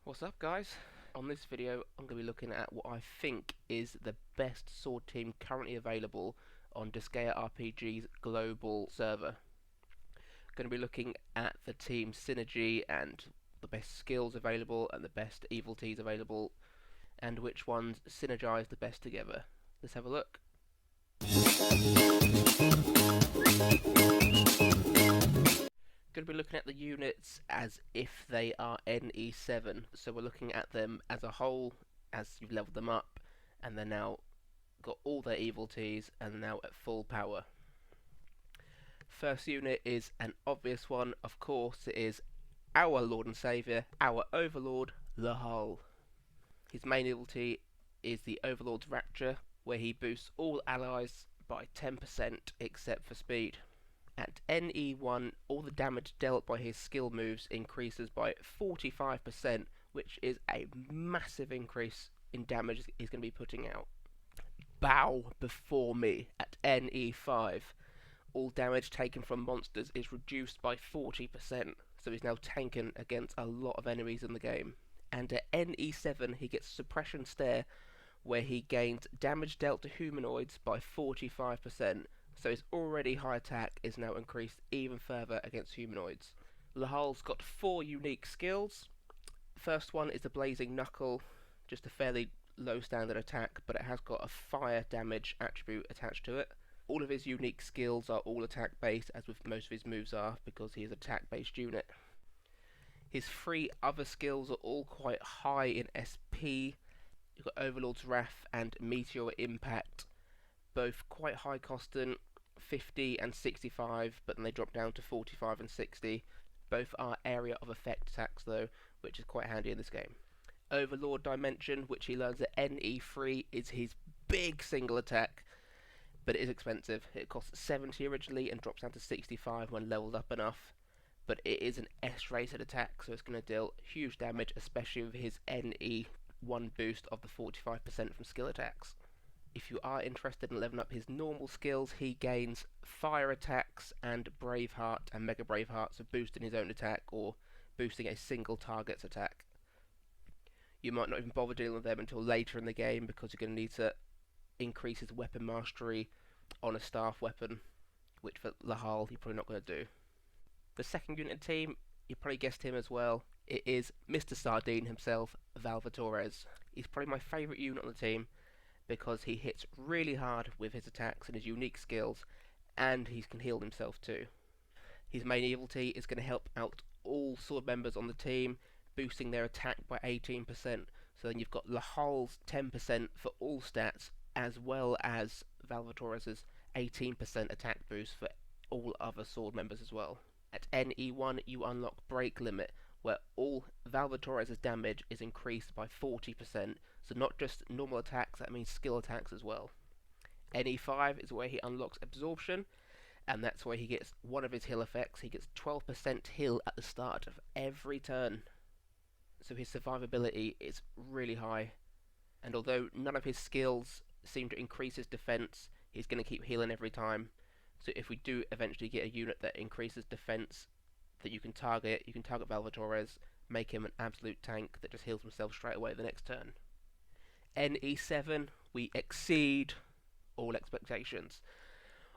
What's up, guys? On this video I'm going to be looking at what I think is the best sword team currently available on Disgaea RPG's global server. Going to be looking at the team synergy and the best skills available and the best evil teas available and which ones synergize the best together. Let's have a look. Going to be looking at the units as if they are NE7, so we're looking at them as a whole as you've leveled them up and they're now got all their evil teas and now at full power. First unit is an obvious one, of course. It is our Lord and Saviour, our Overlord, the Hull. His main evil tea is the Overlord's Rapture, where he boosts all allies by 10% except for speed. At NE1, all the damage dealt by his skill moves increases by 45%, which is a massive increase in damage he's going to be putting out. Bow before me at NE5. All damage taken from monsters is reduced by 40%, so he's now tanking against a lot of enemies in the game. And at NE7 he gets Suppression Stare, where he gains damage dealt to humanoids by 45%, so his already high attack is now increased even further against humanoids. Lahal's got 4 unique skills. First one is the Blazing Knuckle, just a fairly low standard attack, but it has got a fire damage attribute attached to it. All of his unique skills are all attack based, as with most of his moves are, because he is an attack based unit. His 3 other skills are all quite high in SP. You've got Overlord's Wrath and Meteor Impact, both quite high costing, 50 and 65, but then they drop down to 45 and 60. Both are area of effect attacks though, which is quite handy in this game. Overlord Dimension, which he learns at NE3, is his big single attack, but it is expensive. It costs 70 originally and drops down to 65 when leveled up enough, but it is an S-rated attack, so it's going to deal huge damage, especially with his NE1 boost of the 45% from skill attacks. If you are interested in leveling up his normal skills, he gains fire attacks and Braveheart and Mega Braveheart, so boosting his own attack or boosting a single target's attack. You might not even bother dealing with them until later in the game because you're going to need to increase his weapon mastery on a staff weapon, which for Lahal you're probably not going to do. The second unit team, you probably guessed him as well. It is Mr. Sardine himself, Valvatores. He's probably my favourite unit on the team, because he hits really hard with his attacks and his unique skills, and he can heal himself too. His main evil tea is going to help out all sword members on the team, boosting their attack by 18%. So then you've got Lahal's 10% for all stats, as well as Valvatores' 18% attack boost for all other sword members as well. At NE1 you unlock Break Limit, where all Valvatores' damage is increased by 40%, so not just normal attacks, that means skill attacks as well. NE5 is where he unlocks Absorption, and that's where he gets one of his heal effects. He gets 12% heal at the start of every turn, so his survivability is really high, and although none of his skills seem to increase his defense, he's going to keep healing every time. So if we do eventually get a unit that increases defense that you can target Valvatores, make him an absolute tank that just heals himself straight away the next turn. NE7, we exceed all expectations.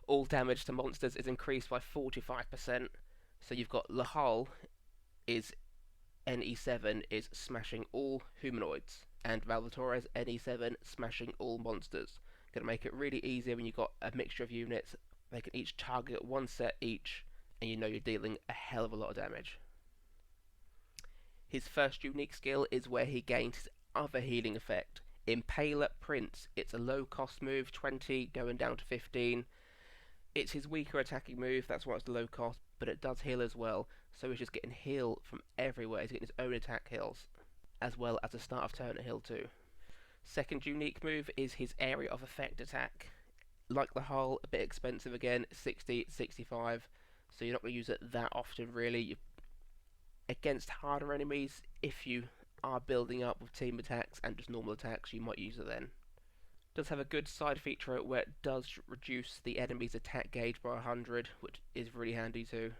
All damage to monsters is increased by 45%, so you've got Lahal is NE7 is smashing all humanoids, and Valvatores NE7 smashing all monsters. Gonna make it really easy when you've got a mixture of units. They can each target one set each, and you know you're dealing a hell of a lot of damage. His first unique skill is where he gains his other healing effect, Impaler Prince. It's a low cost move, 20 going down to 15. It's his weaker attacking move, that's why it's low cost, but it does heal as well, so he's just getting heal from everywhere. He's getting his own attack heals, as well as a start of turn heal too. Second unique move is his area of effect attack. Like the Hull, a bit expensive again, 60, 65, so you're not going to use it that often really. Against harder enemies, if you are building up with team attacks and just normal attacks, you might use it then. It does have a good side feature where it does reduce the enemy's attack gauge by 100, which is really handy too.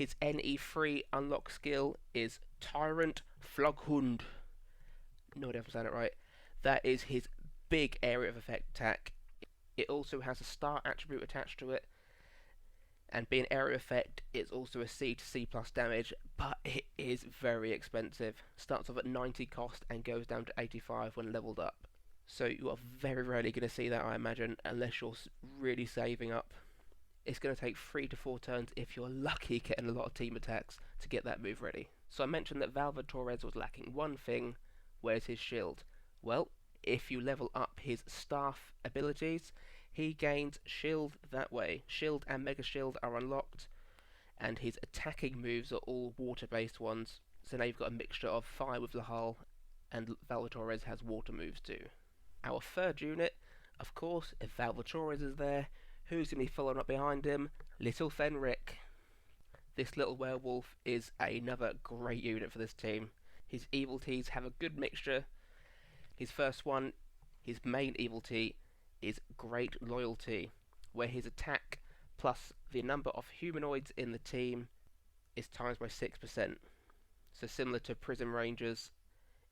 His NE3 unlock skill is Tyrant Floghund. No idea if I'm saying it right. That is his big area of effect attack. It also has a star attribute attached to it, and being area effect, it's also a C to C plus damage, but it is very expensive. Starts off at 90 cost and goes down to 85 when leveled up. So you are very rarely going to see that, I imagine, unless you're really saving up. It's going to take 3 to 4 turns if you're lucky getting a lot of team attacks to get that move ready. So I mentioned that Torres was lacking one thing. Where's his shield? Well, if you level up his staff abilities, he gains shield that way. Shield and mega shield are unlocked, and his attacking moves are all water based ones. So now you've got a mixture of fire with Lahal, and Torres has water moves too. Our third unit, of course, if Torres is there, who's going to be following up behind him? Little Fenrik. This little werewolf is another great unit for this team. His evil teas have a good mixture. His first one, his main evil tea, is Great Loyalty, where his attack plus the number of humanoids in the team is times by 6%. So similar to Prism Rangers,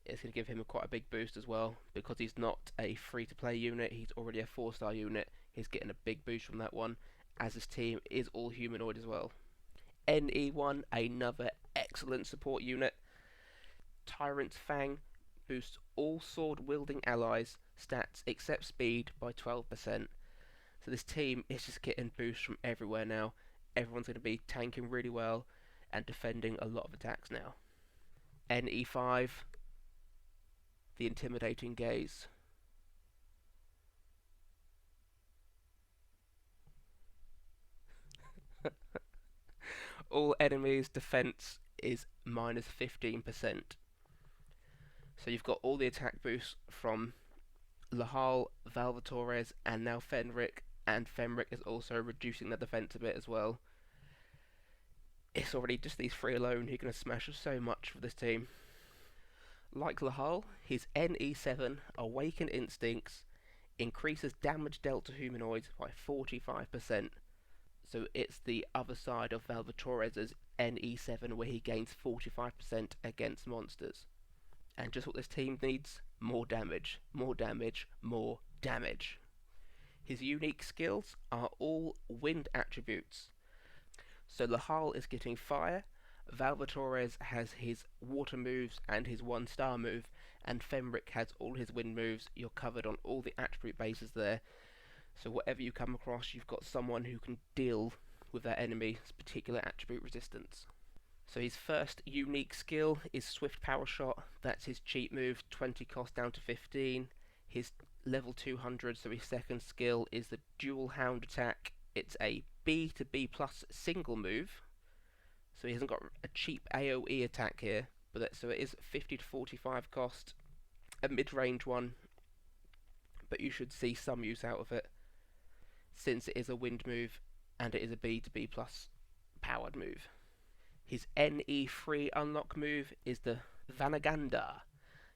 it's going to give him quite a big boost as well, because he's not a free-to-play unit, he's already a 4-star unit. He's getting a big boost from that one, as his team is all humanoid as well. NE1, another excellent support unit. Tyrant's Fang boosts all sword-wielding allies' stats except speed by 12%. So this team is just getting boosts from everywhere now. Everyone's going to be tanking really well and defending a lot of attacks now. NE5, the Intimidating Gaze. All enemies' defense is minus 15%. So you've got all the attack boosts from Lahal, Torres, and now Fenrik, and Fenrik is also reducing the defense a bit as well. It's already just these three alone who are going to smash so much for this team. Like Lahal, his NE7 Awakened Instincts increases damage dealt to humanoids by 45%. So it's the other side of Torres' NE7 where he gains 45% against monsters. And just what this team needs, more damage, more damage, more damage. His unique skills are all wind attributes. So Lahal is getting fire, Torres has his water moves and his 1-star move, and Fenrik has all his wind moves. You're covered on all the attribute bases there. So whatever you come across, you've got someone who can deal with that enemy's particular attribute resistance. So his first unique skill is Swift Power Shot. That's his cheat move, 20 cost down to 15. His level 200, so his second skill is the Dual Hound Attack. It's a B to B plus single move. So he hasn't got a cheap AoE attack here, but so it is 50 to 45 cost, a mid-range one, but you should see some use out of it, since it is a wind move and it is a B to B plus powered move. His NE3 unlock move is the Vanaganda.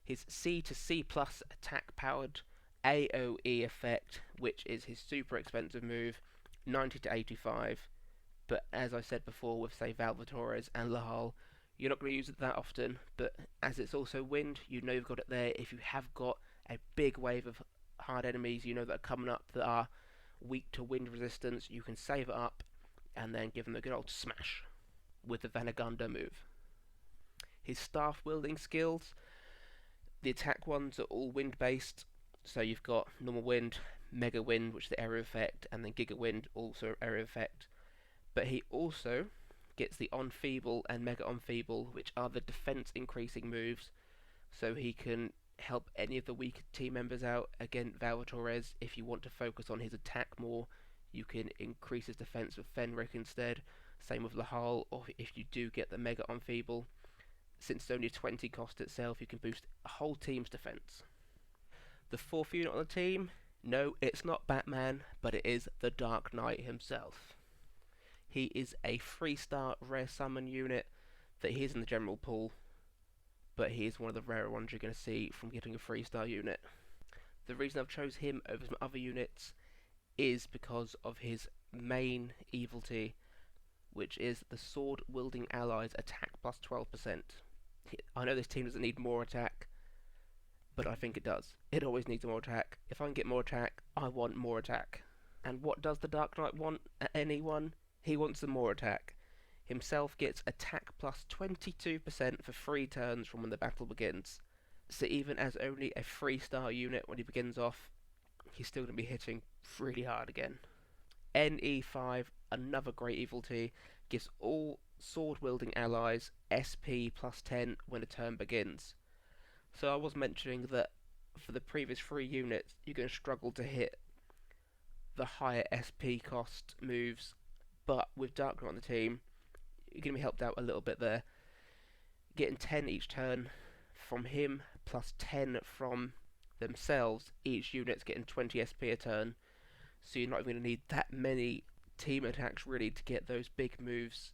His C to C plus attack powered AoE effect, which is his super expensive move, 90 to 85. But as I said before with say Torres and Lahal, you're not going to use it that often, but as it's also wind, you know you've got it there. If you have got a big wave of hard enemies you know that are coming up that are weak to wind resistance, you can save it up and then give them a good old smash with the Vanaganda move. His staff wielding skills, the attack ones are all wind based, so you've got normal wind, mega wind, which is the area effect, and then giga wind, also area effect. But he also gets the on feeble and mega on feeble, which are the defense increasing moves, so he can help any of the weaker team members out. Again, Torres, if you want to focus on his attack more, you can increase his defense with Fenrik instead. Same with Lahal, or if you do get the mega on feeble, since it's only 20 cost itself, you can boost a whole team's defense. The fourth unit on the team, no, it's not Batman, but it is the Dark Knight himself. He is a 3-star rare summon unit that he is in the general pool, but he is one of the rarer ones you're going to see from getting a 3-star unit. The reason I've chose him over some other units is because of his main evil T, which is the sword-wielding allies attack plus 12%. I know this team doesn't need more attack, but I think it does. It always needs more attack. If I can get more attack, I want more attack. And what does the Dark Knight want at anyone? He wants some more attack. Himself gets attack plus 22% for 3 turns from when the battle begins. So even as only a 3-star unit when he begins off, he's still going to be hitting really hard again. NE5, another great evil T, gives all sword-wielding allies SP plus 10 when a turn begins. So I was mentioning that for the previous 3 units, you're going to struggle to hit the higher SP cost moves, but with Dark Knight on the team, you're going to be helped out a little bit there. Getting 10 each turn from him, plus 10 from themselves, each unit's getting 20 SP a turn, so you're not even going to need that many team attacks really to get those big moves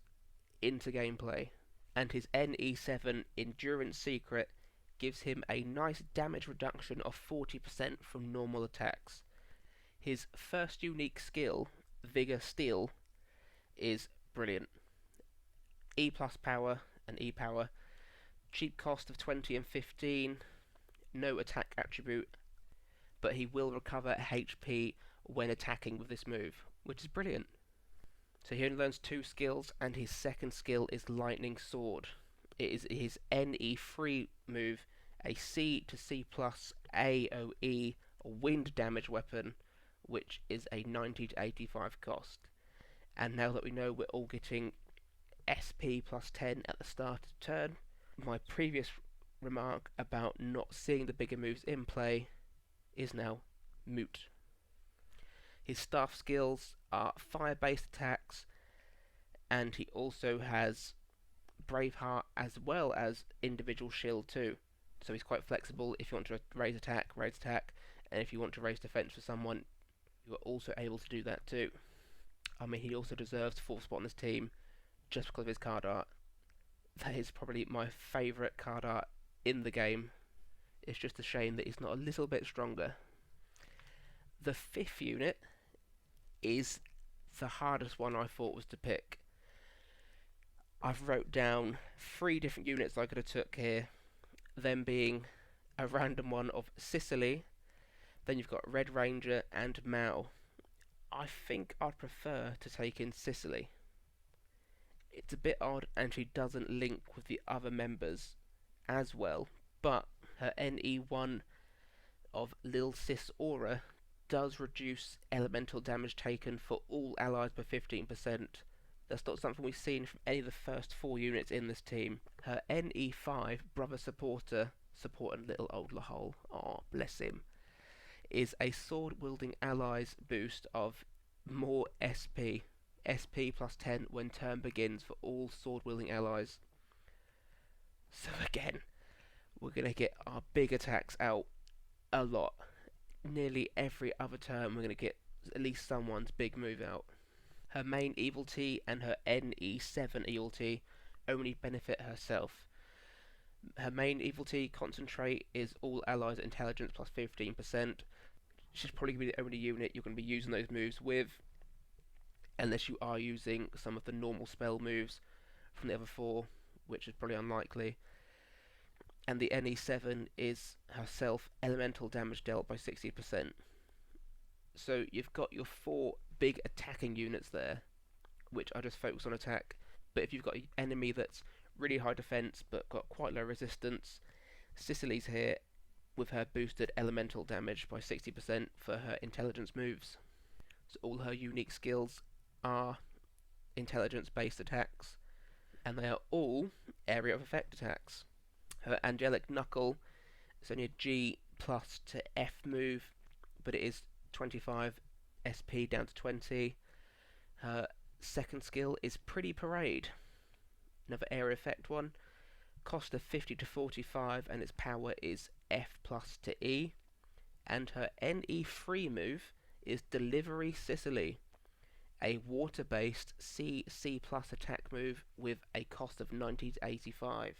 into gameplay. And his NE7 Endurance Secret gives him a nice damage reduction of 40% from normal attacks. His first unique skill, Vigor Steel, is brilliant. E plus power and E power, cheap cost of 20 and 15, no attack attribute, but he will recover HP when attacking with this move, which is brilliant. So he only learns 2 skills, and his second skill is Lightning Sword. It is his NE3 move, a C to C plus AoE wind damage weapon, which is a 90 to 85 cost. And now that we know we're all getting SP plus 10 at the start of the turn, my previous remark about not seeing the bigger moves in play is now moot. His staff skills are fire-based attacks, and he also has Braveheart as well as individual shield too. So he's quite flexible. If you want to raise attack, and if you want to raise defense for someone, you are also able to do that too. I mean, he also deserves 4th spot on this team just because of his card art. That is probably my favourite card art in the game. It's just a shame that he's not a little bit stronger. The 5th unit is the hardest one I thought was to pick. I've wrote down 3 different units I could have took here, them being a random one of Sicily, then you've got Red Ranger and Mao. I think I'd prefer to take in Sicily. It's a bit odd, and she doesn't link with the other members as well, but her NE1 of Lil Sis Aura does reduce elemental damage taken for all allies by 15%. That's not something we've seen from any of the first 4 units in this team. Her NE5 Brother Supporter, supporting little old Lahole, oh bless him, is a sword-wielding allies boost of more SP. SP plus 10 when turn begins for all sword-wielding allies. So again, we're going to get our big attacks out a lot. Nearly every other turn we're going to get at least someone's big move out. Her main evil T and her NE7 evil T only benefit herself. Her main evil T, Concentrate, is all allies intelligence plus 15%. She's probably going to be the only unit you're going to be using those moves with, unless you are using some of the normal spell moves from the other 4, which is probably unlikely. And the NE7 is herself elemental damage dealt by 60%. So you've got your 4 big attacking units there, which are just focused on attack. But if you've got an enemy that's really high defense but got quite low resistance, Sicily's here with her boosted elemental damage by 60% for her intelligence moves. So all her unique skills are intelligence-based attacks, and they are all area of effect attacks. Her Angelic Knuckle is only a G plus to F move, but it is 25 SP down to 20. Her second skill is Pretty Parade, another area effect one, cost of 50 to 45, and its power is F plus to E. And her NE3 move is Delivery Sicily, a water-based C plus attack move with a cost of 90 to 85.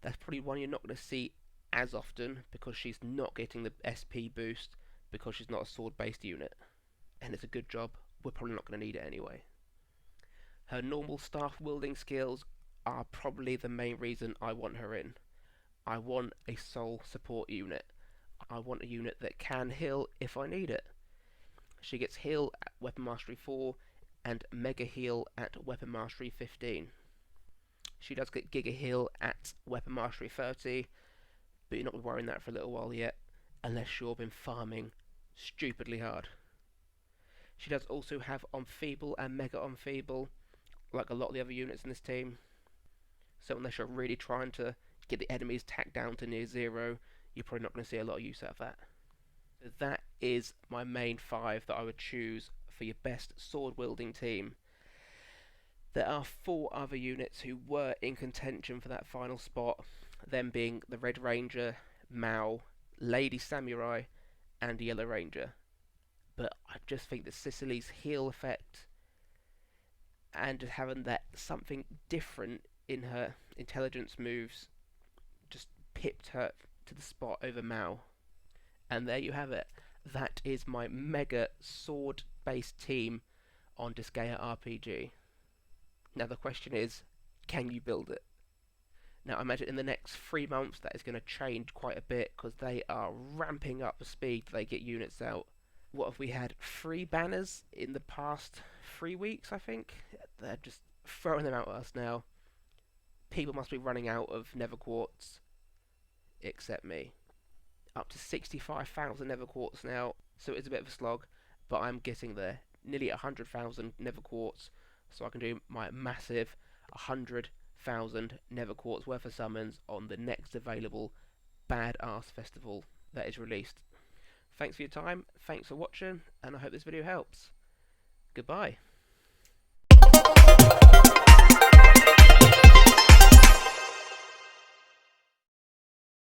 That's probably one you're not going to see as often because she's not getting the SP boost because she's not a sword-based unit. And it's a good job. We're probably not going to need it anyway. Her normal staff wielding skills are probably the main reason I want her in. I want a soul support unit. I want a unit that can heal if I need it. She gets heal at Weapon Mastery 4 and Mega Heal at Weapon Mastery 15. She does get Giga Heal at Weapon Mastery 30, but you're not going to be worrying that for a little while yet, unless you've been farming stupidly hard. She does also have Enfeeble and Mega Enfeeble, like a lot of the other units in this team. So unless you're really trying to get the enemy's tack down to near zero, you're probably not going to see a lot of use out of that. So that is my main 5 that I would choose for your best sword wielding team. There are 4 other units who were in contention for that final spot, them being the Red Ranger, Mao, Lady Samurai, and Yellow Ranger. But I just think that Sicily's heal effect and just having that something different in her intelligence moves just pipped her to the spot over Mao. And there you have it. That is my mega sword based team on Disgaea RPG. Now the question is, can you build it? Now I imagine in the next 3 months that is going to change quite a bit, because they are ramping up the speed they get units out. What have we had? 3 banners in the past 3 weeks, I think? They're just throwing them out at us now. People must be running out of Nether Quartz, except me. Up to 65,000 Nether Quartz now, so it's a bit of a slog, but I'm getting there. Nearly 100,000 Nether Quartz, so I can do my massive 100,000 Nether Quartz worth of summons on the next available badass festival that is released. Thanks for your time, thanks for watching, and I hope this video helps. Goodbye.